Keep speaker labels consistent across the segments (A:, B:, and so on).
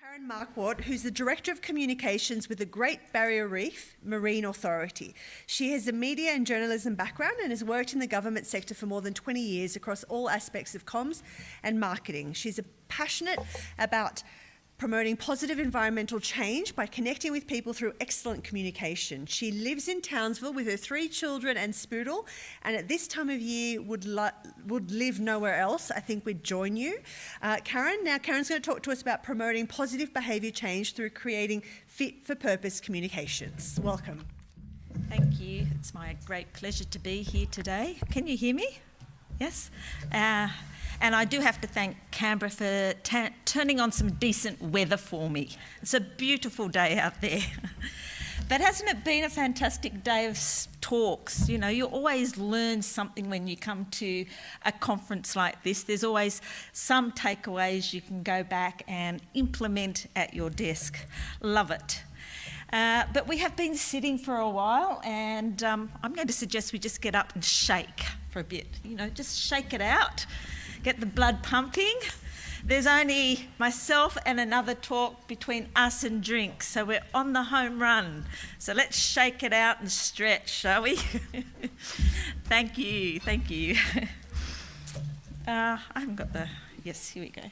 A: Karen Markw, who's the Director of Communications with the Great Barrier Reef Marine Authority. She has a media and journalism background and has worked in the government sector for more than 20 years across all aspects of comms and marketing. She's passionate about promoting positive environmental change by connecting with people through excellent communication. She lives in Townsville with her 3 children and Spoodle, and at this time of year would live nowhere else. I think we'd join you. Karen's going to talk to us about promoting positive behaviour change through creating fit-for-purpose communications. Welcome.
B: Thank you. It's my great pleasure to be here today. Can you hear me? Yes? And I do have to thank Canberra for turning on some decent weather for me. It's a beautiful day out there. But hasn't it been a fantastic day of talks? You know, you always learn something when you come to a conference like this. There's always some takeaways you can go back and implement at your desk. Love it. But we have been sitting for a while, and I'm going to suggest we just get up and shake for a bit. You know, just shake it out. Get the blood pumping. There's only myself and another talk between us and drinks, so we're on the home run. So let's shake it out and stretch, shall we? Thank you, thank you. I haven't got the, yes, here we go.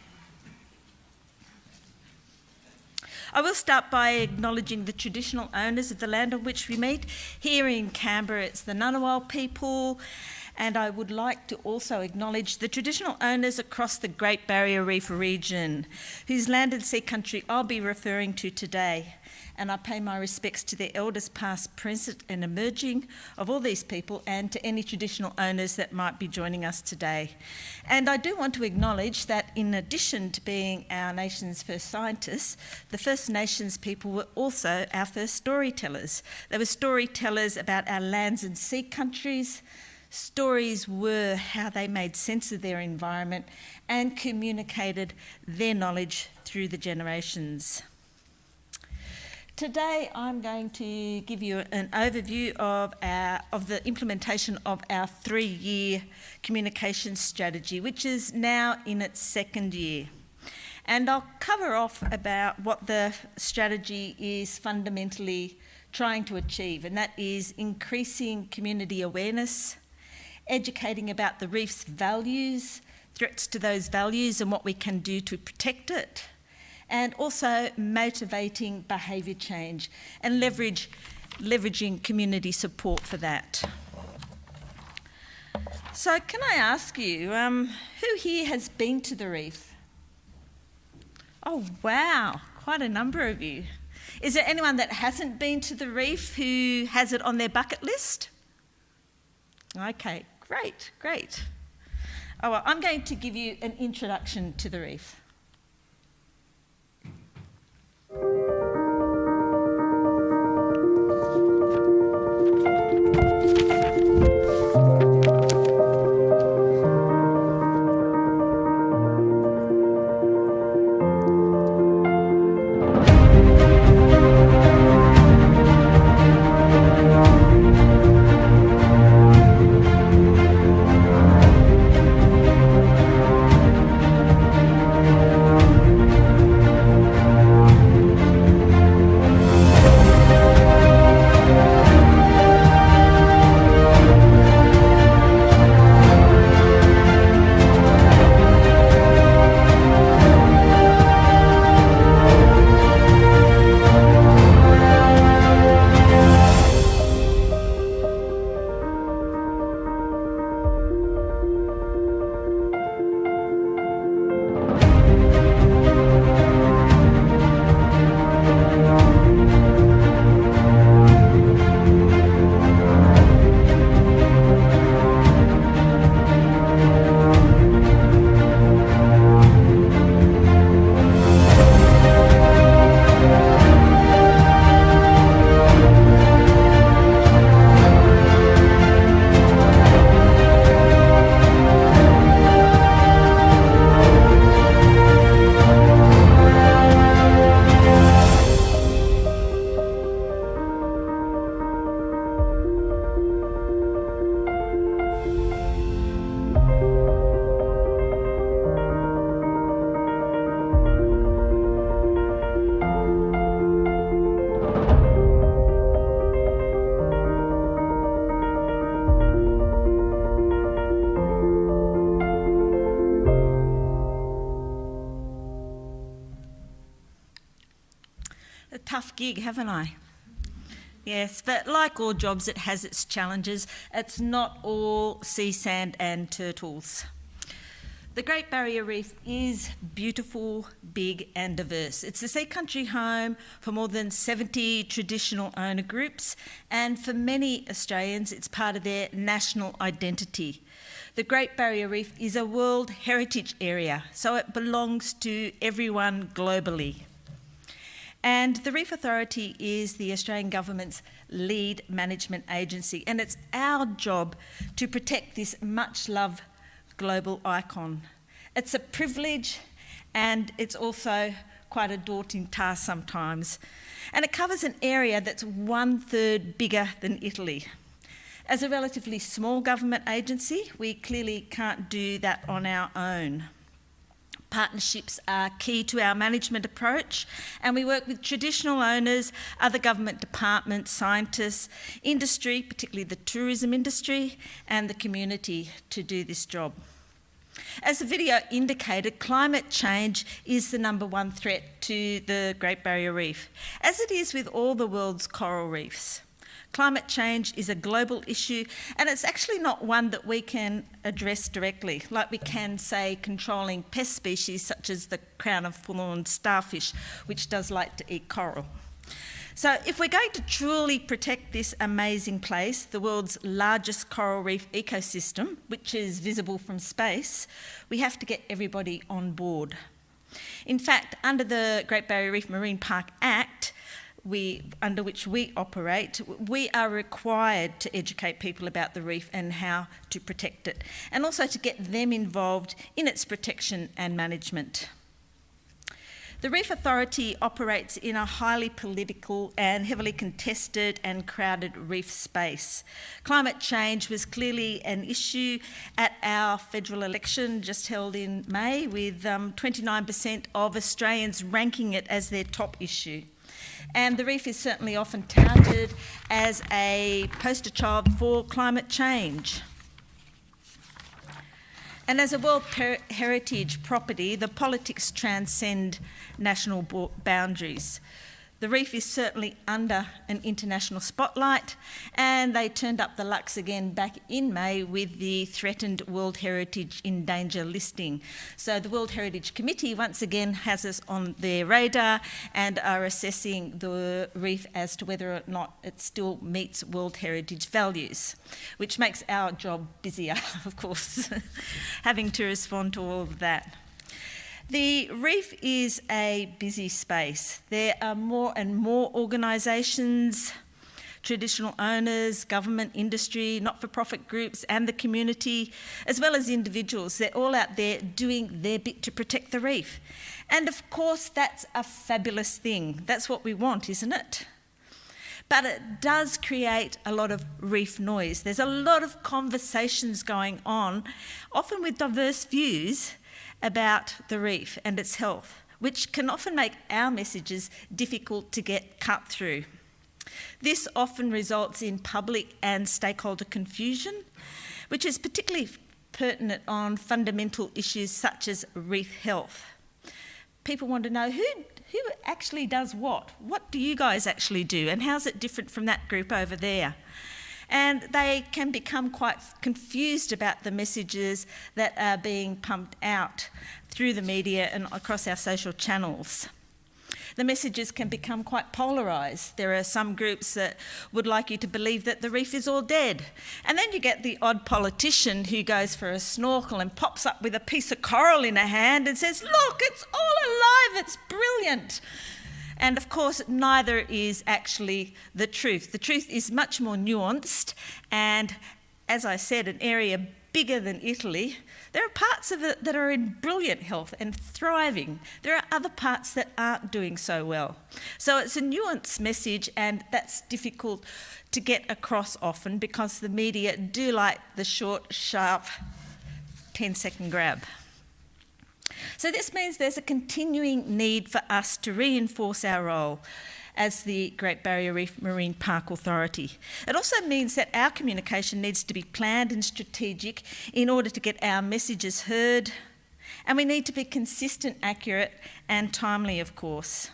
B: I will start by acknowledging the traditional owners of the land on which we meet. Here in Canberra, it's the Ngunnawal people, and I would like to also acknowledge the traditional owners across the Great Barrier Reef region, whose land and sea country I'll be referring to today. And I pay my respects to their elders past, present and emerging of all these people, and to any traditional owners that might be joining us today. And I do want to acknowledge that in addition to being our nation's first scientists, the First Nations people were also our first storytellers. They were storytellers about our lands and sea countries. Stories were how they made sense of their environment and communicated their knowledge through the generations. Today I'm going to give you an overview of the implementation of our 3-year communication strategy, which is now in its 2nd year. And I'll cover off about what the strategy is fundamentally trying to achieve, and that is increasing community awareness, educating about the reef's values, threats to those values and what we can do to protect it, and also motivating behaviour change and leveraging community support for that. So can I ask you, who here has been to the reef? Oh wow, quite a number of you. Is there anyone that hasn't been to the reef who has it on their bucket list? Okay, great. Oh, well, I'm going to give you an introduction to the reef. tough gig, haven't I? Yes, but like all jobs, it has its challenges. It's not all sea, sand and turtles. The Great Barrier Reef is beautiful, big and diverse. It's the sea country home for more than 70 traditional owner groups, and for many Australians, it's part of their national identity. The Great Barrier Reef is a World Heritage Area, so it belongs to everyone globally. And the Reef Authority is the Australian Government's lead management agency, and it's our job to protect this much-loved global icon. It's a privilege, and it's also quite a daunting task sometimes. And it covers an area that's 1/3 bigger than Italy. As a relatively small government agency, we clearly can't do that on our own. Partnerships are key to our management approach, and we work with traditional owners, other government departments, scientists, industry, particularly the tourism industry, and the community to do this job. As the video indicated, climate change is the #1 threat to the Great Barrier Reef, as it is with all the world's coral reefs. Climate change is a global issue, and it's actually not one that we can address directly, like we can, say, controlling pest species such as the crown-of-thorns starfish, which does like to eat coral. So if we're going to truly protect this amazing place, the world's largest coral reef ecosystem, which is visible from space, we have to get everybody on board. In fact, under the Great Barrier Reef Marine Park Act, under which we operate, we are required to educate people about the reef and how to protect it, and also to get them involved in its protection and management. The Reef Authority operates in a highly political and heavily contested and crowded reef space. Climate change was clearly an issue at our federal election just held in May, with 29% of Australians ranking it as their top issue. And the reef is certainly often touted as a poster child for climate change. And as a World Heritage property, the politics transcend national boundaries. The reef is certainly under an international spotlight, and they turned up the lux again back in May with the threatened World Heritage in danger listing. So the World Heritage Committee once again has us on their radar and are assessing the reef as to whether or not it still meets World Heritage values, which makes our job busier, of course, having to respond to all of that. The reef is a busy space. There are more and more organisations, traditional owners, government, industry, not-for-profit groups and the community, as well as individuals. They're all out there doing their bit to protect the reef. And of course, that's a fabulous thing. That's what we want, isn't it? But it does create a lot of reef noise. There's a lot of conversations going on, often with diverse views, about the reef and its health, which can often make our messages difficult to get cut through. This often results in public and stakeholder confusion, which is particularly pertinent on fundamental issues such as reef health. People want to know who actually does what? What do you guys actually do, and how's it different from that group over there? And they can become quite confused about the messages that are being pumped out through the media and across our social channels. The messages can become quite polarised. There are some groups that would like you to believe that the reef is all dead. And then you get the odd politician who goes for a snorkel and pops up with a piece of coral in a hand and says, "Look, it's all alive, it's brilliant." And of course, neither is actually the truth. The truth is much more nuanced, and as I said, an area bigger than Italy. There are parts of it that are in brilliant health and thriving. There are other parts that aren't doing so well. So it's a nuanced message, and that's difficult to get across often because the media do like the short, sharp 10-second grab. So this means there's a continuing need for us to reinforce our role as the Great Barrier Reef Marine Park Authority. It also means that our communication needs to be planned and strategic in order to get our messages heard, and we need to be consistent, accurate and timely, of course.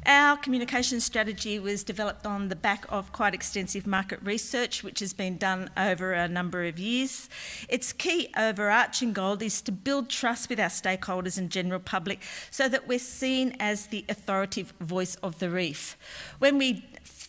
B: Our communication strategy was developed on the back of quite extensive market research, which has been done over a number of years. Its key overarching goal is to build trust with our stakeholders and general public so that we're seen as the authoritative voice of the reef. When we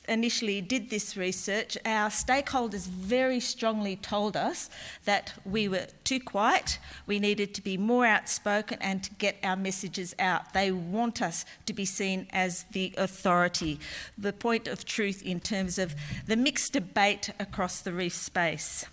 B: initially did this research, our stakeholders very strongly told us that we were too quiet, we needed to be more outspoken and to get our messages out. They want us to be seen as the authority, the point of truth in terms of the mixed debate across the reef space.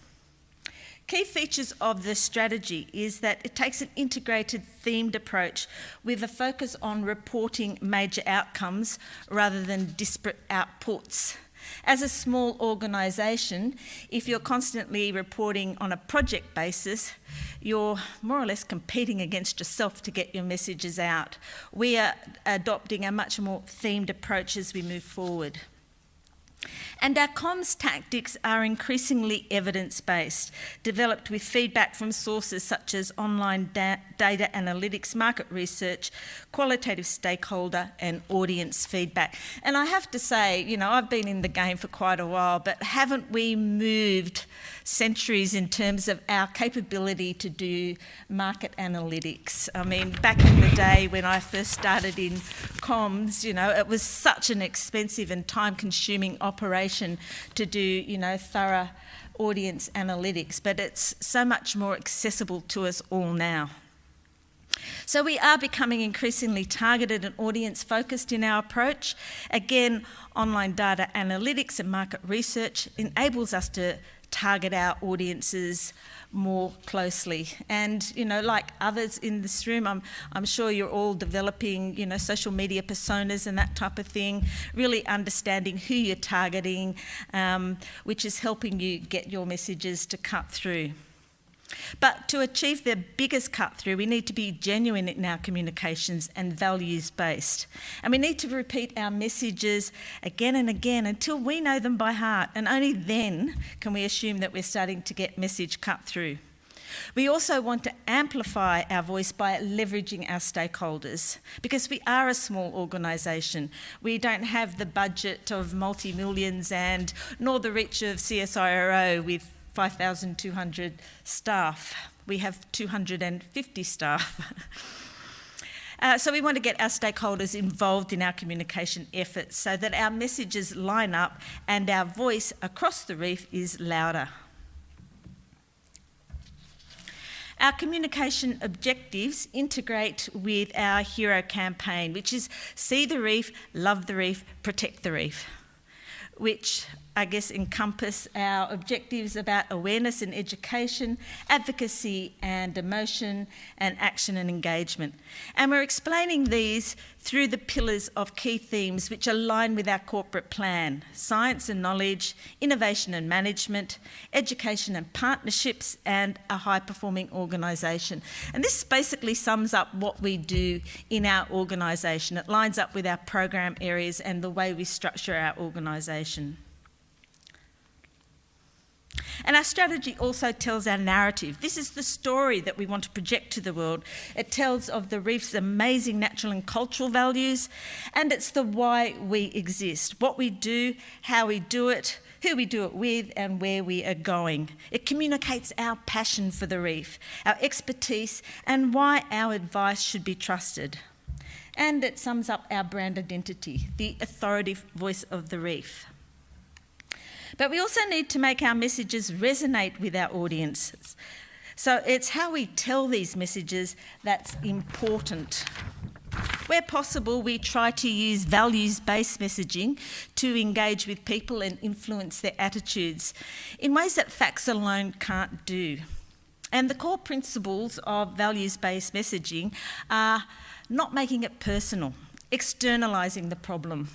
B: Key features of the strategy is that it takes an integrated themed approach with a focus on reporting major outcomes rather than disparate outputs. As a small organisation, if you're constantly reporting on a project basis, you're more or less competing against yourself to get your messages out. We are adopting a much more themed approach as we move forward. And our comms tactics are increasingly evidence-based, developed with feedback from sources such as online data analytics, market research, qualitative stakeholder and audience feedback. And I have to say, you know, I've been in the game for quite a while, but haven't we moved centuries in terms of our capability to do market analytics? I mean, back in the day when I first started in comms, you know, it was such an expensive and time-consuming operation to do, you know, thorough audience analytics, but it's so much more accessible to us all now. So we are becoming increasingly targeted and audience-focused in our approach. Again, online data analytics and market research enables us to target our audiences more closely. And, you know, like others in this room, I'm sure you're all developing, you know, social media personas and that type of thing, really understanding who you're targeting, which is helping you get your messages to cut through. But to achieve the biggest cut through, we need to be genuine in our communications and values-based. And we need to repeat our messages again and again until we know them by heart. And only then can we assume that we're starting to get message cut through. We also want to amplify our voice by leveraging our stakeholders because we are a small organisation. We don't have the budget of multi-millions and nor the reach of CSIRO with 5,200 staff. We have 250 staff. So we want to get our stakeholders involved in our communication efforts so that our messages line up and our voice across the reef is louder. Our communication objectives integrate with our hero campaign, which is see the reef, love the reef, protect the reef, which I guess encompass our objectives about awareness and education, advocacy and emotion, and action and engagement. And we're explaining these through the pillars of key themes which align with our corporate plan: science and knowledge, innovation and management, education and partnerships, and a high-performing organisation. And this basically sums up what we do in our organisation. It lines up with our program areas and the way we structure our organisation. And our strategy also tells our narrative. This is the story that we want to project to the world. It tells of the reef's amazing natural and cultural values, and it's the why we exist, what we do, how we do it, who we do it with, and where we are going. It communicates our passion for the reef, our expertise, and why our advice should be trusted. And it sums up our brand identity, the authoritative voice of the reef. But we also need to make our messages resonate with our audiences. So it's how we tell these messages that's important. Where possible, we try to use values-based messaging to engage with people and influence their attitudes in ways that facts alone can't do. And the core principles of values-based messaging are not making it personal, externalising the problem,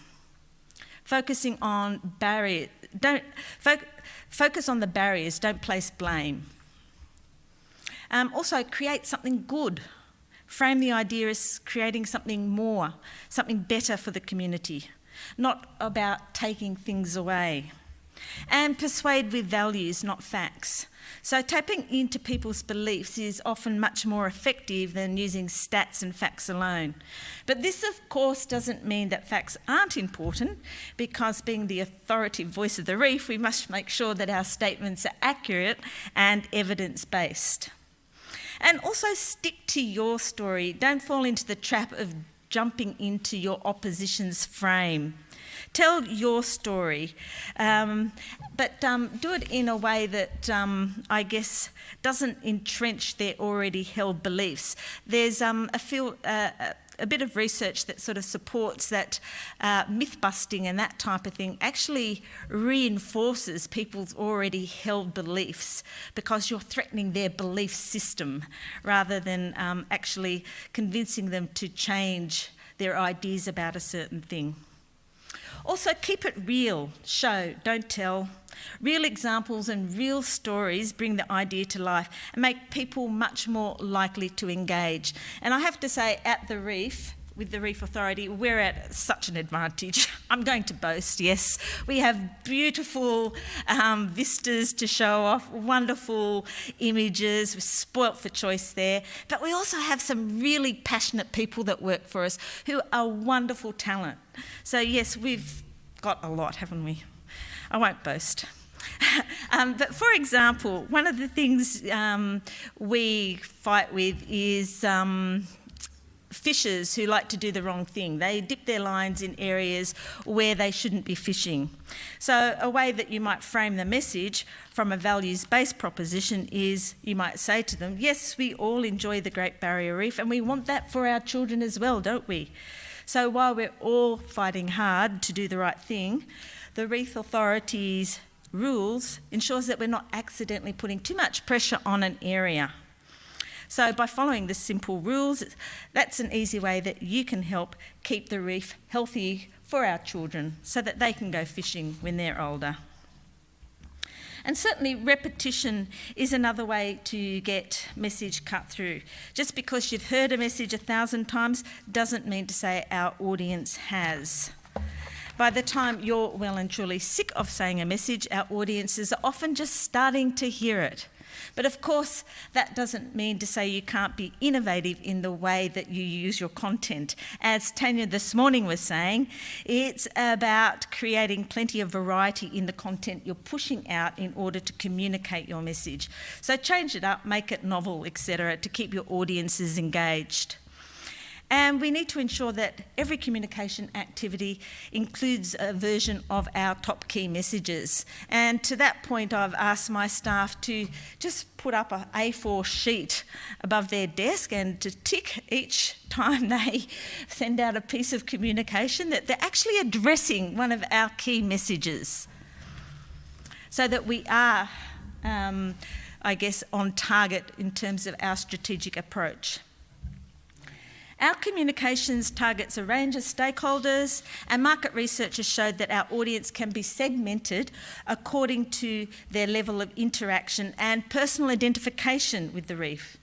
B: focusing on barriers. Focus on the barriers, don't place blame. Also, create something good. Frame the idea as creating something more, something better for the community, not about taking things away. and persuade with values, not facts. So tapping into people's beliefs is often much more effective than using stats and facts alone. But this, of course, doesn't mean that facts aren't important, because being the authoritative voice of the Reef, we must make sure that our statements are accurate and evidence-based. And also stick to your story. Don't fall into the trap of jumping into your opposition's frame. Tell your story, but do it in a way that, I guess, doesn't entrench their already held beliefs. There's a bit of research that sort of supports that myth-busting and that type of thing actually reinforces people's already held beliefs, because you're threatening their belief system rather than actually convincing them to change their ideas about a certain thing. Also, keep it real. Show, don't tell. Real examples and real stories bring the idea to life and make people much more likely to engage. And I have to say, at the Reef, with the Reef Authority, we're at such an advantage. I'm going to boast, yes. We have beautiful vistas to show off, wonderful images, we're spoilt for choice there. But we also have some really passionate people that work for us who are wonderful talent. So yes, we've got a lot, haven't we? I won't boast. But for example, one of the things we fight with is fishers who like to do the wrong thing. They dip their lines in areas where they shouldn't be fishing. So a way that you might frame the message from a values-based proposition is you might say to them, yes, we all enjoy the Great Barrier Reef and we want that for our children as well, don't we? So while we're all fighting hard to do the right thing, the Reef Authority's rules ensures that we're not accidentally putting too much pressure on an area. So by following the simple rules, that's an easy way that you can help keep the reef healthy for our children so that they can go fishing when they're older. And certainly repetition is another way to get message cut through. Just because you've heard a message 1,000 times doesn't mean to say our audience has. By the time you're well and truly sick of saying a message, our audiences are often just starting to hear it. But of course, that doesn't mean to say you can't be innovative in the way that you use your content. As Tanya this morning was saying, it's about creating plenty of variety in the content you're pushing out in order to communicate your message. So change it up, make it novel, etc., to keep your audiences engaged. And we need to ensure that every communication activity includes a version of our top key messages. And to that point, I've asked my staff to just put up an A4 sheet above their desk and to tick each time they send out a piece of communication that they're actually addressing one of our key messages, so that we are, I guess, on target in terms of our strategic approach. Our communications targets a range of stakeholders, and market research has showed that our audience can be segmented according to their level of interaction and personal identification with the reef.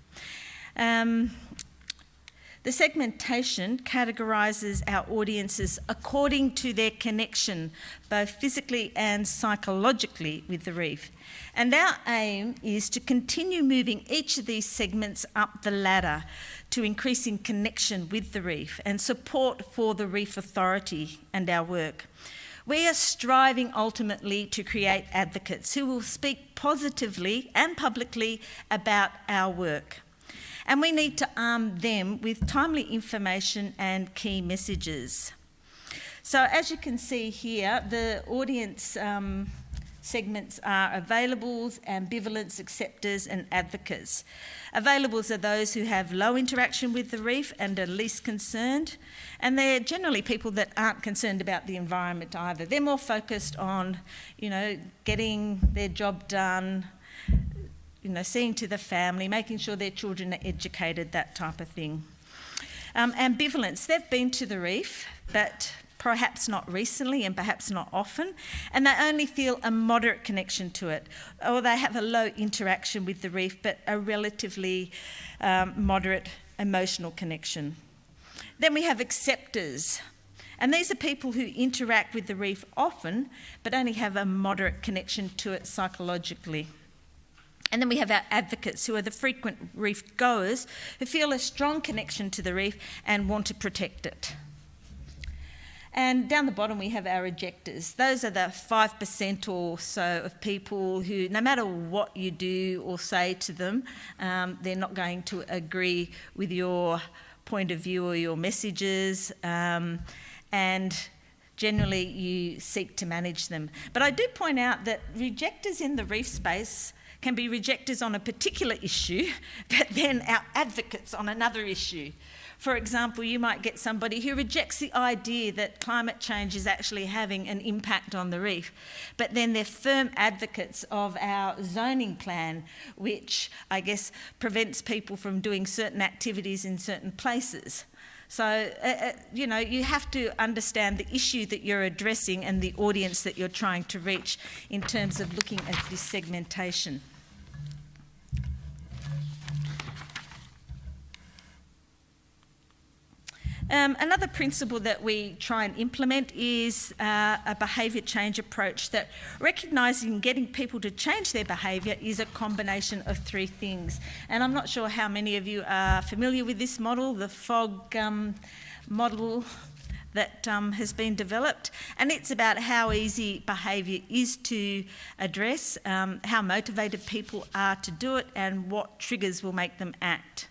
B: The segmentation categorises our audiences according to their connection, both physically and psychologically, with the reef. And our aim is to continue moving each of these segments up the ladder to increasing connection with the reef and support for the Reef Authority and our work. We are striving ultimately to create advocates who will speak positively and publicly about our work. And we need to arm them with timely information and key messages. So as you can see here, the audience segments are availables, ambivalents, acceptors and advocates. Availables are those who have low interaction with the reef and are least concerned, and they're generally people that aren't concerned about the environment either. They're more focused on, getting their job done, seeing to the family, making sure their children are educated, that type of thing. Ambivalents, they've been to the reef, but perhaps not recently and perhaps not often, and they only feel a moderate connection to it, or they have a low interaction with the reef but a relatively moderate emotional connection. Then we have acceptors, And these are people who interact with the reef often, but only have a moderate connection to it psychologically. And then we have our advocates, who are the frequent reef goers who feel a strong connection to the reef and want to protect it. And down the bottom we have our rejectors. Those are the 5% or so of people who, no matter what you do or say to them, they're not going to agree with your point of view or your messages, and generally you seek to manage them. But I do point out that rejectors in the reef space can be rejectors on a particular issue, but then our advocates on another issue. For example, you might get somebody who rejects the idea that climate change is actually having an impact on the reef, but then they're firm advocates of our zoning plan, which I guess prevents people from doing certain activities in certain places. So, you have to understand the issue that you're addressing and the audience that you're trying to reach in terms of looking at this segmentation. Another principle that we try and implement is a behaviour change approach that recognising getting people to change their behaviour is a combination of three things. And I'm not sure how many of you are familiar with this model, the FOG model that has been developed, and it's about how easy behaviour is to address, how motivated people are to do it, and what triggers will make them act.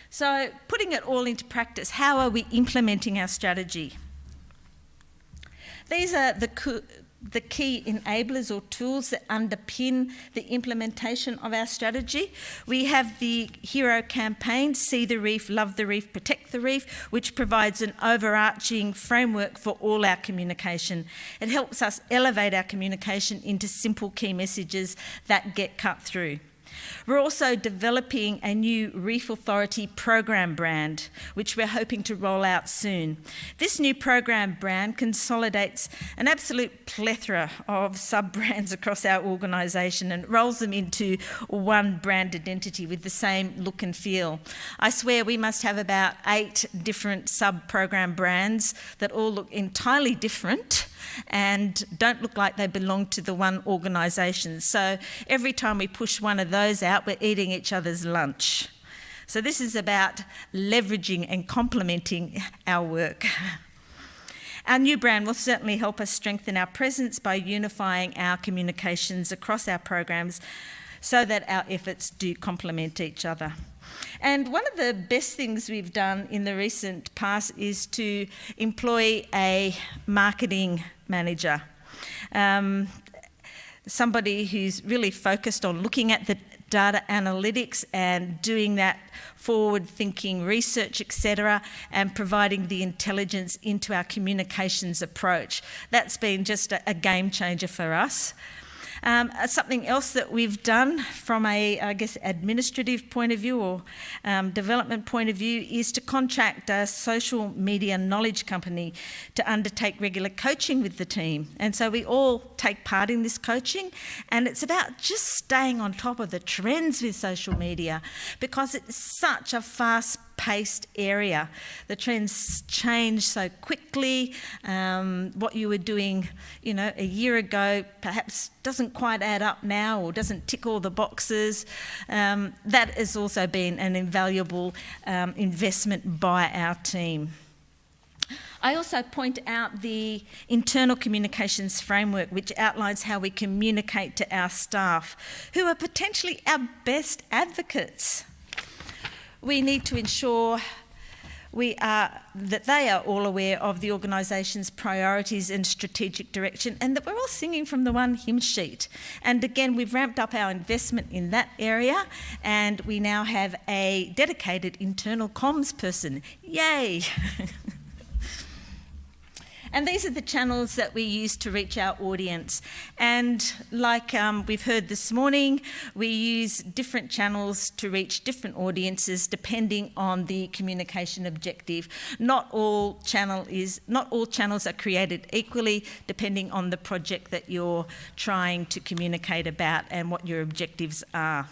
B: So, putting it all into practice, how are we implementing our strategy? These are the key enablers or tools that underpin the implementation of our strategy. We have the hero campaign, See the Reef, Love the Reef, Protect the Reef, which provides an overarching framework for all our communication. It helps us elevate our communication into simple key messages that get cut through. We're also developing a new Reef Authority program brand, which we're hoping to roll out soon. This new program brand consolidates an absolute plethora of sub-brands across our organisation and rolls them into one brand identity with the same look and feel. I swear we must have about 8 different sub-program brands that all look entirely different and don't look like they belong to the one organisation. So every time we push one of those out, we're eating each other's lunch. So this is about leveraging and complementing our work. Our new brand will certainly help us strengthen our presence by unifying our communications across our programs so that our efforts do complement each other. And one of the best things we've done in the recent past is to employ a marketing manager, somebody who's really focused on looking at the data analytics and doing that forward-thinking research, etc., and providing the intelligence into our communications approach. That's been just a game changer for us. Something else that we've done from a, administrative point of view or development point of view is to contract a social media knowledge company to undertake regular coaching with the team. And so we all take part in this coaching, and it's about just staying on top of the trends with social media because it's such a fast-paced area. The trends change so quickly. What you were doing, a year ago perhaps doesn't quite add up now or doesn't tick all the boxes. That has also been an invaluable investment by our team. I also point out the internal communications framework, which outlines how we communicate to our staff, who are potentially our best advocates. We need to ensure that they are all aware of the organisation's priorities and strategic direction, and that we're all singing from the one hymn sheet. And again, we've ramped up our investment in that area, and we now have a dedicated internal comms person. Yay! And these are the channels that we use to reach our audience. And like we've heard this morning, we use different channels to reach different audiences depending on the communication objective. Not all channels are created equally depending on the project that you're trying to communicate about and what your objectives are.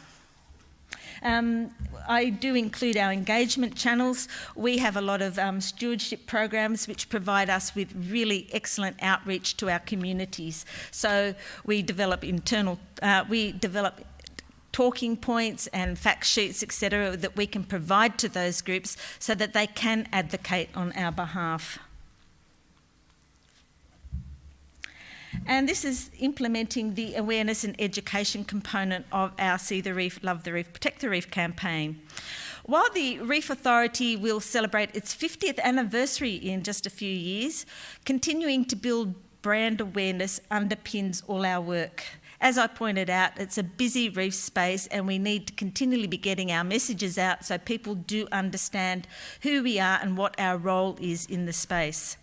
B: I do include our engagement channels. We have a lot of stewardship programs which provide us with really excellent outreach to our communities. So we develop talking points and fact sheets, etc., that we can provide to those groups so that they can advocate on our behalf. And this is implementing the awareness and education component of our See the Reef, Love the Reef, Protect the Reef campaign. While the Reef Authority will celebrate its 50th anniversary in just a few years, continuing to build brand awareness underpins all our work. As I pointed out, it's a busy reef space and we need to continually be getting our messages out so people do understand who we are and what our role is in the space.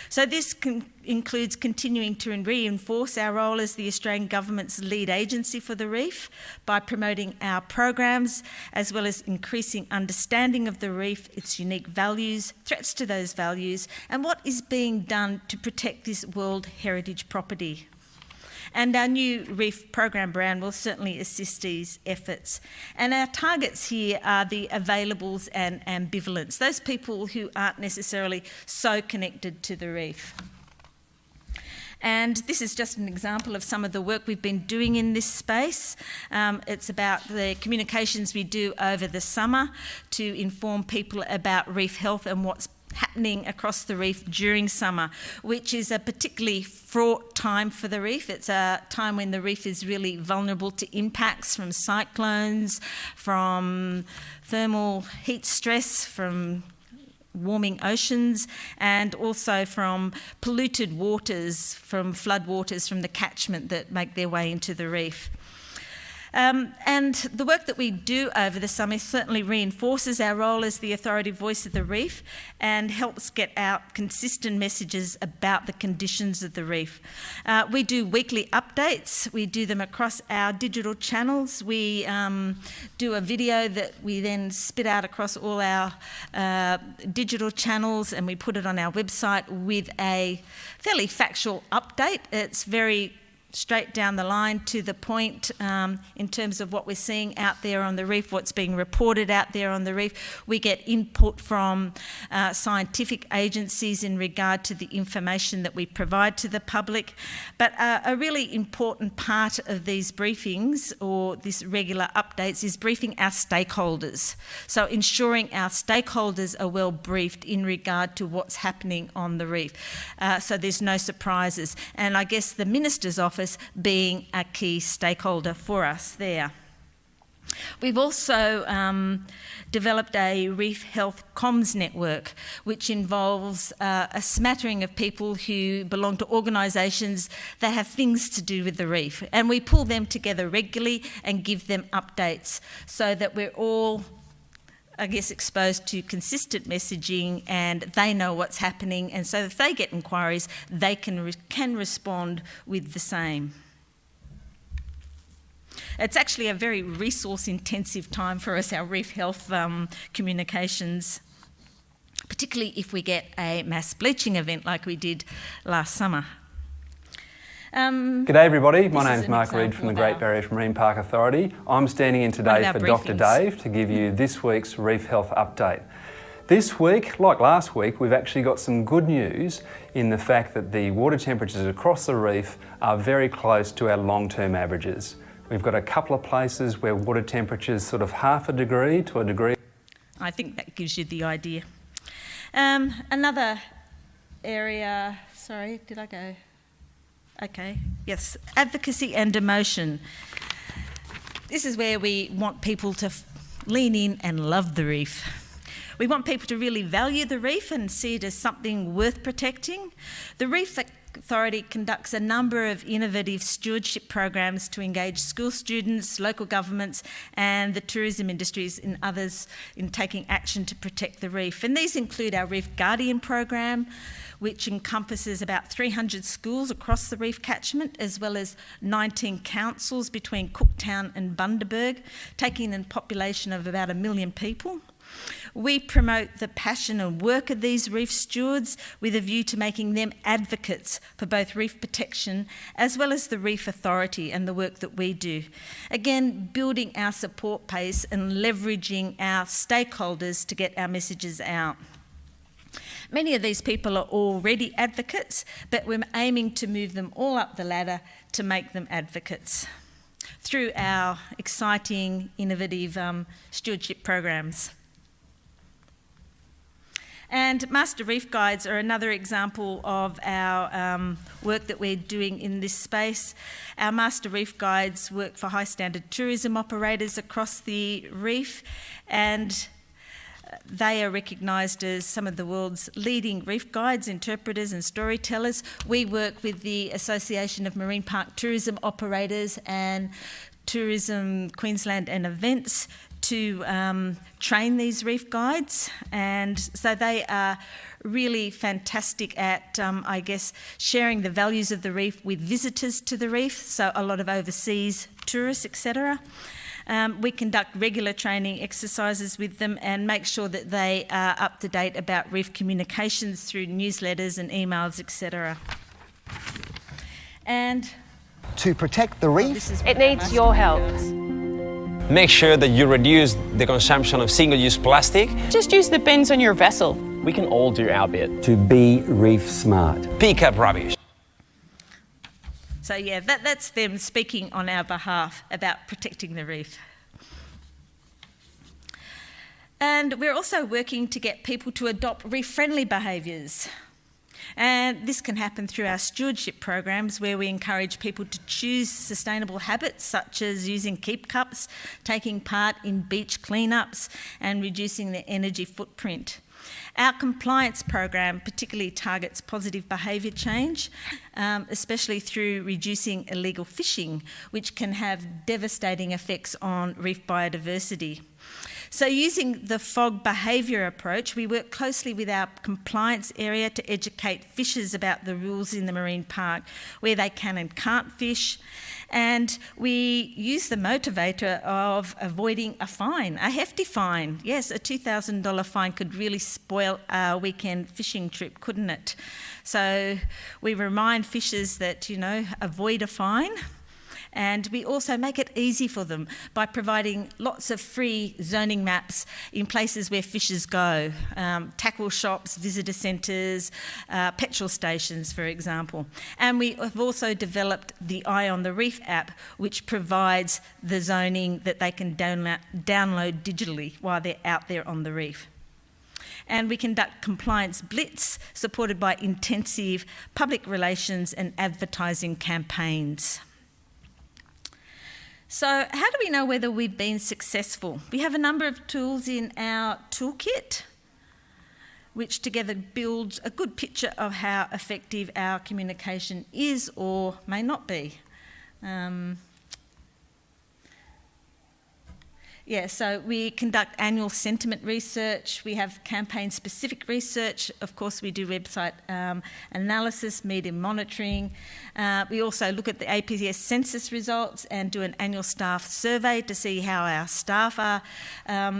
B: So this includes continuing to reinforce our role as the Australian Government's lead agency for the reef by promoting our programs, as well as increasing understanding of the reef, its unique values, threats to those values, and what is being done to protect this World Heritage property. And our new Reef program brand will certainly assist these efforts. And our targets here are the availables and ambivalents, those people who aren't necessarily so connected to the reef. And this is just an example of some of the work we've been doing in this space. It's about the communications we do over the summer to inform people about reef health and what's happening across the reef during summer, which is a particularly fraught time for the reef. It's a time when the reef is really vulnerable to impacts from cyclones, from thermal heat stress, from warming oceans, and also from polluted waters, from floodwaters from the catchment that make their way into the reef. And the work that we do over the summer certainly reinforces our role as the authority voice of the reef and helps get out consistent messages about the conditions of the reef. We do weekly updates. We do them across our digital channels. We do a video that we then spit out across all our digital channels, and we put it on our website with a fairly factual update. It's very straight down the line, to the point, in terms of what we're seeing out there on the reef, what's being reported out there on the reef. We get input from scientific agencies in regard to the information that we provide to the public. But a really important part of these briefings, or this regular updates, is briefing our stakeholders. So ensuring our stakeholders are well briefed in regard to what's happening on the reef. So there's no surprises. And I guess the Minister's Office being a key stakeholder for us there. We've also developed a Reef Health Comms network, which involves a smattering of people who belong to organisations that have things to do with the reef. And we pull them together regularly and give them updates so that we're all, I guess, exposed to consistent messaging, and they know what's happening, and so if they get inquiries, they can respond with the same. It's actually a very resource-intensive time for us, our reef health communications, particularly if we get a mass bleaching event like we did last summer.
C: G'day everybody, my name's Mark Reed from the Great Barrier Reef Marine Park Authority. I'm standing in today for Dr. Dave to give you this week's Reef Health Update. This week, like last week, we've actually got some good news in the fact that the water temperatures across the reef are very close to our long-term averages. We've got a couple of places where water temperatures sort of half a degree to a degree.
B: I think that gives you the idea. Another area, sorry, did I go? Okay, yes, advocacy and emotion. This is where we want people to lean in and love the reef. We want people to really value the reef and see it as something worth protecting. The Reef Authority conducts a number of innovative stewardship programs to engage school students, local governments and the tourism industries and others in taking action to protect the reef. And these include our Reef Guardian program, which encompasses about 300 schools across the reef catchment, as well as 19 councils between Cooktown and Bundaberg, taking in a population of about 1 million people. We promote the passion and work of these reef stewards with a view to making them advocates for both reef protection as well as the Reef Authority and the work that we do. Again, building our support base and leveraging our stakeholders to get our messages out. Many of these people are already advocates, but we're aiming to move them all up the ladder to make them advocates through our exciting, innovative stewardship programs. And Master Reef Guides are another example of our work that we're doing in this space. Our Master Reef Guides work for high standard tourism operators across the reef, and they are recognised as some of the world's leading reef guides, interpreters and storytellers. We work with the Association of Marine Park Tourism Operators and Tourism Queensland and Events to train these reef guides, and so they are really fantastic at, I guess, sharing the values of the reef with visitors to the reef, so a lot of overseas tourists, etc. We conduct regular training exercises with them and make sure that they are up to date about reef communications through newsletters and emails, etc. And
D: to protect the reef,
E: it needs your help.
F: Make sure that you reduce the consumption of single-use plastic.
E: Just use the bins on your vessel.
G: We can all do our bit.
H: To be reef smart.
F: Pick up rubbish.
B: So yeah, that's them speaking on our behalf about protecting the reef. And we're also working to get people to adopt reef-friendly behaviours. And this can happen through our stewardship programs, where we encourage people to choose sustainable habits such as using keep cups, taking part in beach cleanups and reducing their energy footprint. Our compliance program particularly targets positive behaviour change, especially through reducing illegal fishing, which can have devastating effects on reef biodiversity. So using the FOG behaviour approach, we work closely with our compliance area to educate fishers about the rules in the marine park, where they can and can't fish. And we use the motivator of avoiding a fine, a hefty fine. Yes, a $2,000 fine could really spoil our weekend fishing trip, couldn't it? So we remind fishers that, avoid a fine. And we also make it easy for them by providing lots of free zoning maps in places where fishers go, tackle shops, visitor centres, petrol stations, for example. And we have also developed the Eye on the Reef app, which provides the zoning that they can download digitally while they're out there on the reef. And we conduct compliance blitz supported by intensive public relations and advertising campaigns. So how do we know whether we've been successful? We have a number of tools in our toolkit, which together builds a good picture of how effective our communication is or may not be. So we conduct annual sentiment research. We have campaign-specific research. Of course, we do website analysis, media monitoring. We also look at the APS census results and do an annual staff survey to see how our staff are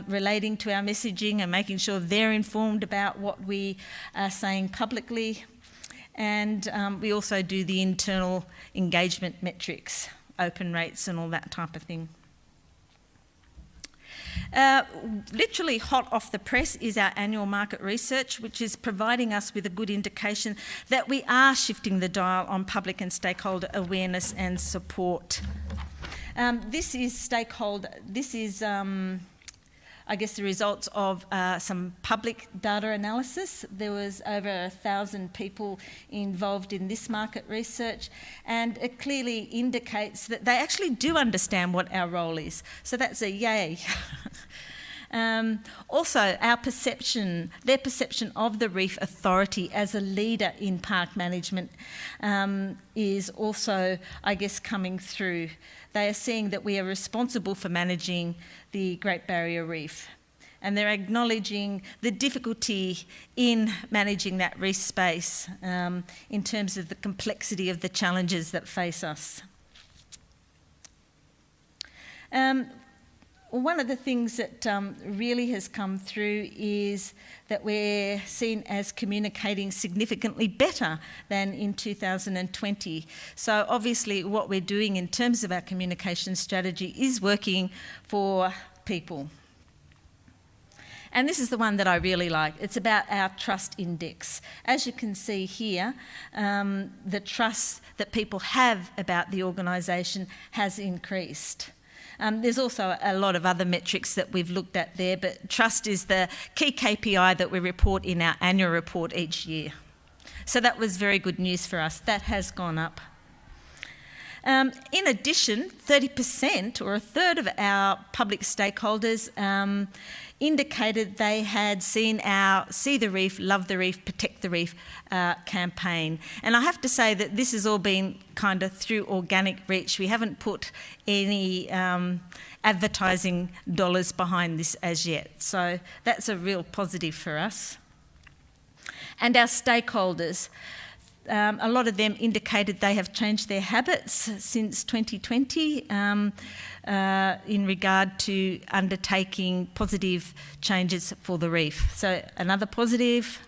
B: relating to our messaging and making sure they're informed about what we are saying publicly. And we also do the internal engagement metrics, open rates and all that type of thing. Literally hot off the press is our annual market research, which is providing us with a good indication that we are shifting the dial on public and stakeholder awareness and support. This is I guess the results of some public data analysis. There was over 1,000 people involved in this market research, and it clearly indicates that they actually do understand what our role is. So that's a yay. Also, their perception of the Reef Authority as a leader in park management is also, I guess, coming through. They are seeing that we are responsible for managing the Great Barrier Reef, and they're acknowledging the difficulty in managing that reef space in terms of the complexity of the challenges that face us. Well, one of the things that really has come through is that we're seen as communicating significantly better than in 2020. So obviously what we're doing in terms of our communication strategy is working for people. And this is the one that I really like. It's about our trust index. As you can see here, the trust that people have about the organisation has increased. There's also a lot of other metrics that we've looked at there, but trust is the key KPI that we report in our annual report each year. So that was very good news for us. That has gone up. In addition, 30% or a third of our public stakeholders indicated they had seen our See the Reef, Love the Reef, Protect the Reef campaign. And I have to say that this has all been kind of through organic reach. We haven't put any advertising dollars behind this as yet. So that's a real positive for us. And our stakeholders, a lot of them indicated they have changed their habits since 2020 in regard to undertaking positive changes for the reef. So another positive.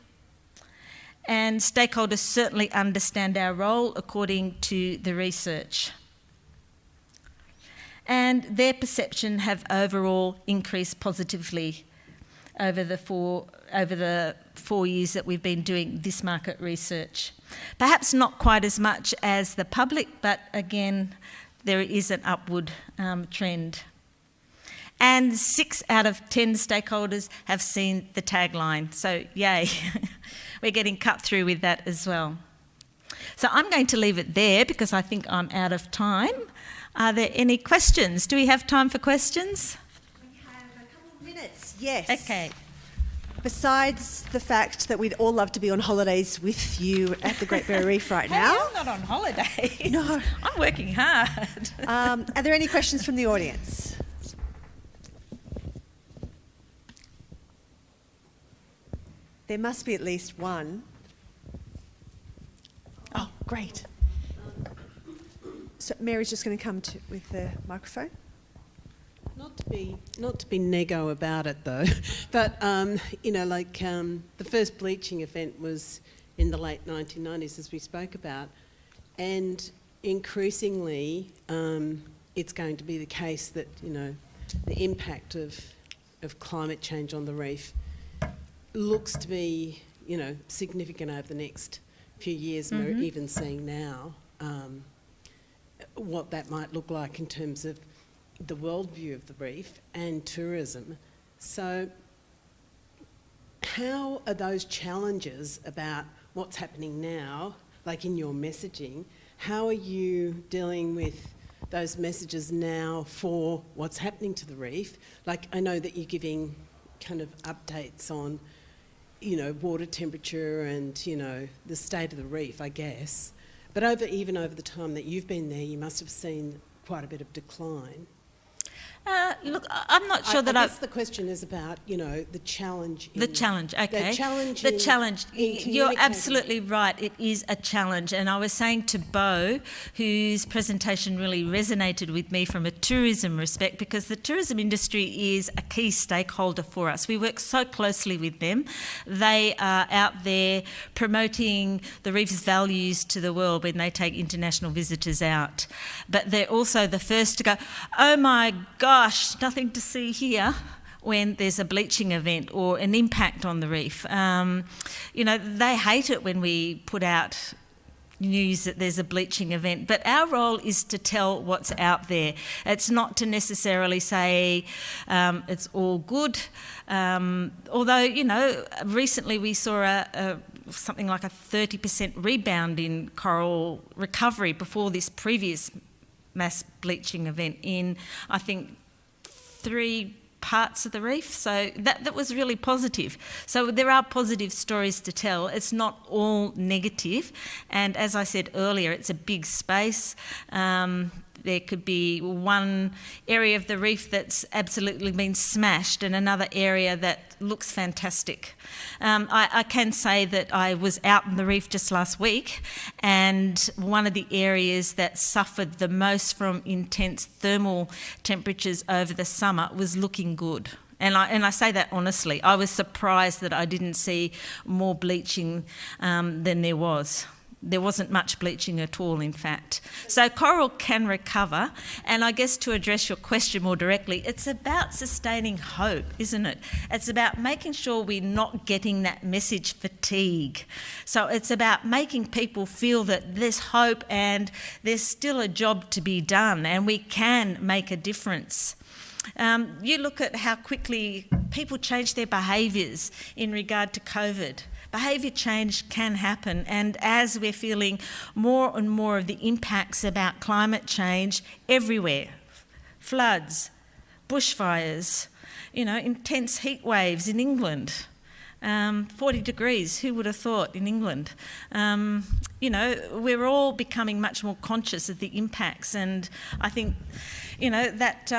B: And stakeholders certainly understand our role according to the research. And their perception have overall increased positively over the four years that we've been doing this market research. Perhaps not quite as much as the public, but again, there is an upward trend. And 6 out of 10 stakeholders have seen the tagline, so yay. We're getting cut through with that as well. So I'm going to leave it there because I think I'm out of time. Are there any questions? Do we have time for questions?
A: We have a couple of minutes, yes.
B: Okay.
A: Besides the fact that we'd all love to be on holidays with you at the Great Barrier Reef right now.
B: Hey, I'm not on holidays.
A: No.
B: I'm working hard.
A: Are there any questions from the audience? There must be at least one. Oh, great. So Mary's just going to come with the microphone.
I: Not to be nego about it though, but the first bleaching event was in the late 1990s, as we spoke about, and increasingly it's going to be the case that the impact of climate change on the reef looks to be significant over the next few years. And we're even seeing now what that might look like in terms of the worldview of the reef and tourism. So how are those challenges about what's happening now, like in your messaging, how are you dealing with those messages now for what's happening to the reef? Like, I know that you're giving kind of updates on, water temperature and, the state of the reef, I guess. But even over the time that you've been there, you must have seen quite a bit of decline.
B: Look, I'm not sure that
I: I guess the question is about, the challenge.
B: The challenge, okay.
I: The challenge.
B: You're absolutely right. It is a challenge. And I was saying to Beau, whose presentation really resonated with me from a tourism respect, because the tourism industry is a key stakeholder for us. We work so closely with them. They are out there promoting the reef's values to the world when they take international visitors out. But they're also the first to go, oh my gosh, nothing to see here, when there's a bleaching event or an impact on the reef. They hate it when we put out news that there's a bleaching event, but our role is to tell what's out there. It's not to necessarily say it's all good, although, recently we saw something like a 30% rebound in coral recovery before this previous mass bleaching event in, I think, 3 parts of the reef. So that was really positive. So there are positive stories to tell. It's not all negative. And as I said earlier, it's a big space. there could be one area of the reef that's absolutely been smashed and another area that looks fantastic. I can say that I was out on the reef just last week, and one of the areas that suffered the most from intense thermal temperatures over the summer was looking good. And I say that honestly. I was surprised that I didn't see more bleaching than there was. There wasn't much bleaching at all, in fact. So coral can recover, and I guess to address your question more directly, it's about sustaining hope, isn't it? It's about making sure we're not getting that message fatigue. So it's about making people feel that there's hope and there's still a job to be done and we can make a difference. You look at how quickly people change their behaviours in regard to COVID. Behaviour change can happen, and as we're feeling more and more of the impacts about climate change everywhere, floods, bushfires, intense heat waves in England, 40 degrees, who would have thought in England? We're all becoming much more conscious of the impacts, and I think, that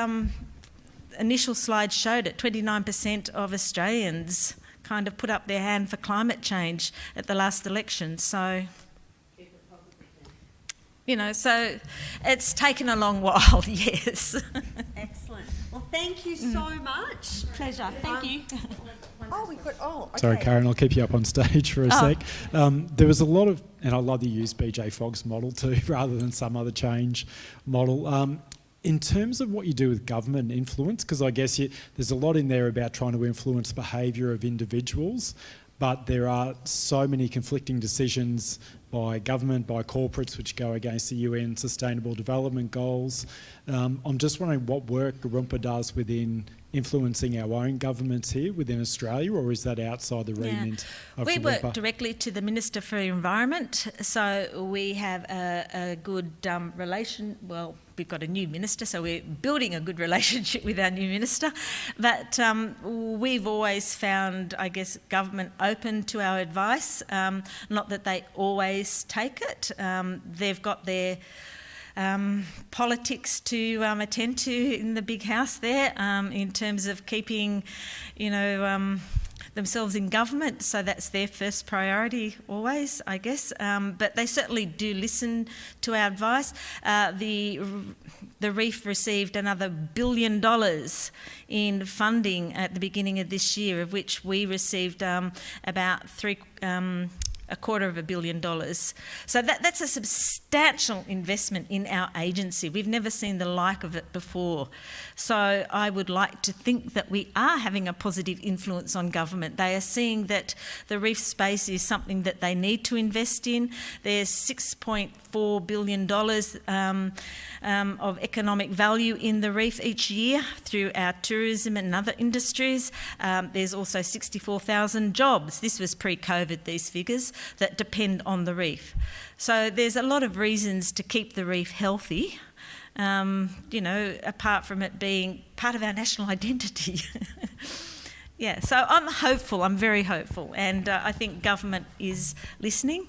B: initial slide showed it, 29% of Australians kind of put up their hand for climate change at the last election. So, so it's taken a long while, yes.
A: Excellent. Well, thank you so much.
B: Pleasure. Thank you.
A: Okay.
J: Sorry, Karen, I'll keep you up on stage for a sec. There was a lot of, and I love that you use BJ Fogg's model too, rather than some other change model. In terms of what you do with government influence, because I guess there's a lot in there about trying to influence behaviour of individuals, but there are so many conflicting decisions by government, by corporates, which go against the UN Sustainable Development Goals. I'm just wondering what work Garumpa does within influencing our own governments here within Australia, or is that outside the remit of
B: We
J: Garumpa?
B: work directly to the Minister for Environment, so we have a good relation. Well, we've got a new minister, so we're building a good relationship with our new minister. But we've always found, I guess, government open to our advice. Not that they always take it. They've got their politics to attend to in the big house there, in terms of keeping, themselves in government, so that's their first priority always, I guess. But they certainly do listen to our advice. The Reef received another $1 billion in funding at the beginning of this year, of which we received about $250 million. So that's a substantial investment in our agency. We've never seen the like of it before. So I would like to think that we are having a positive influence on government. They are seeing that the reef space is something that they need to invest in. There's $6.4 billion of economic value in the reef each year through our tourism and other industries. There's also 64,000 jobs. This was pre-COVID, these figures, that depend on the reef. So there's a lot of reasons to keep the reef healthy, apart from it being part of our national identity. Yeah, so I'm hopeful, I'm very hopeful, and I think government is listening.